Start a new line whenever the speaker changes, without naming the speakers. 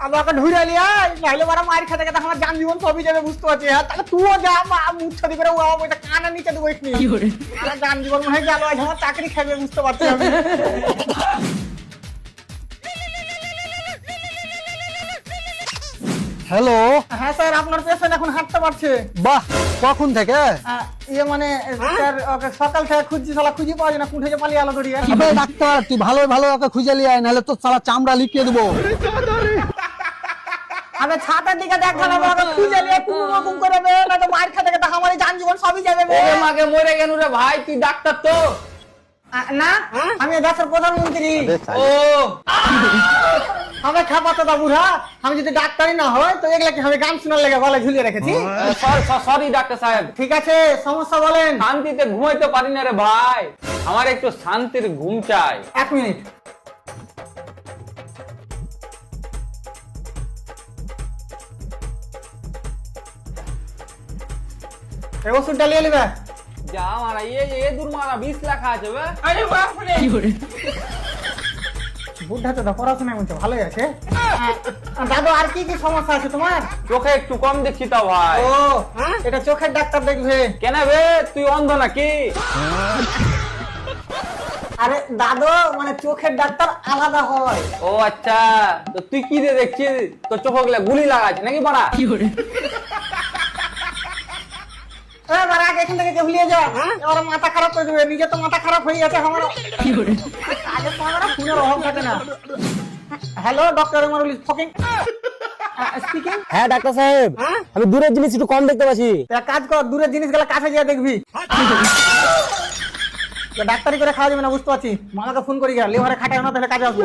আমাকে ঢুইরা লিয়া নাইলে বড় মার খেতে খেতে আমার জান জীবন সবই যাবে বুঝতে পারছি। হ্যাঁ তাহলে তুইও যা মুচ্ছাদি করে ওইটা কানা নিচে দেবো এক্ষুনি। আমার জান জীবন মনে হয় গেল, আজ আমার চাকরি খাবে বুঝতে পারছি আমি।
হ্যালো।
হ্যাঁ স্যার, আপনার পেশেন্ট এখন হাঁটতে পারছে।
বাহ, কখন থেকে?
ইয়ে মানে স্যার ওকে সকাল থেকে খুঁজছি, শালা খুঁজে পাওয়া যায় না, কোথায় যে পালিয়ে আলো ধরিয়ে।
আবে ডাক্তার, তুই ভালো ভালো ওকে খুঁজে লিয়ে আয়, নাহলে তো সালা চামড়া লিখিয়ে দেবো।
আমি ছাদের দিকে দেখালাম, আমাকে খুঁজে নিয়ে কুকুম করে বে, না তো মার খেতে খেতে আমার জান জীবন সবই যাবে বে।
ওরে মাকে মরে গেল রে ভাই, তুই ডাক্তার তো?
না, আমি দেশের প্রধানমন্ত্রী।
ও
আমি খাপাতো দা বুড়া, আমি যদি ডাক্তারই না হয় তো এগুলা কি আমি গান শোনার লেগে গলায় ঝুলিয়ে রেখেছি।
সরি ডাক্তার সাহেব,
ঠিক আছে, সমস্যা বলেন।
শান্তিতে ঘুমাইতে পারি না রে ভাই, আমার একটু শান্তির ঘুম চাই।
1 মিনিট। এই ওষুধটা নিয়ে নিবে।
যা মারা এ দূর মারা 20 লেখা আছে বে।
বুদ্ধা তো পড়াশোনা বলছে ভালোই আছে। দাদু আর কি কি সমস্যা আছে তোমার?
চোখে একটু কম দেখছি তো ভাই।
ও এটা চোখের ডাক্তার দেখবে।
কেন বে, তুই অন্ধ নাকি?
আরে দাদু মানে চোখের ডাক্তার আলাদা হয়।
ও আচ্ছা, তো তুই কি রে দেখছিস? তোর চোখ গুলা গুলি লাগাচ্ছে নাকি বাড়া?
এবার আগে এখান থেকে ভুলিয়ে যা, এবার মাথা খারাপ করে দেবে। নিজে তো মাথা খারাপ হয়ে গেছে আমার। আগে তো আমার ফোনের অভাব থাকে না। Hello doctor Emrul speaking. Speaking.
হ্যাঁ ডাক্তার সাহেব, আমি দূরের জিনিস একটু কম দেখতে পাচ্ছি।
কাজ কর, দূরের জিনিসগুলো কাছে গিয়ে দেখবি। ডাক্তারি করে খাওয়া যাবে না বুঝতে পারছি। মামাকে ফোন করি গা, লিভারে খাটায় না তাহলে কাজে আসবো।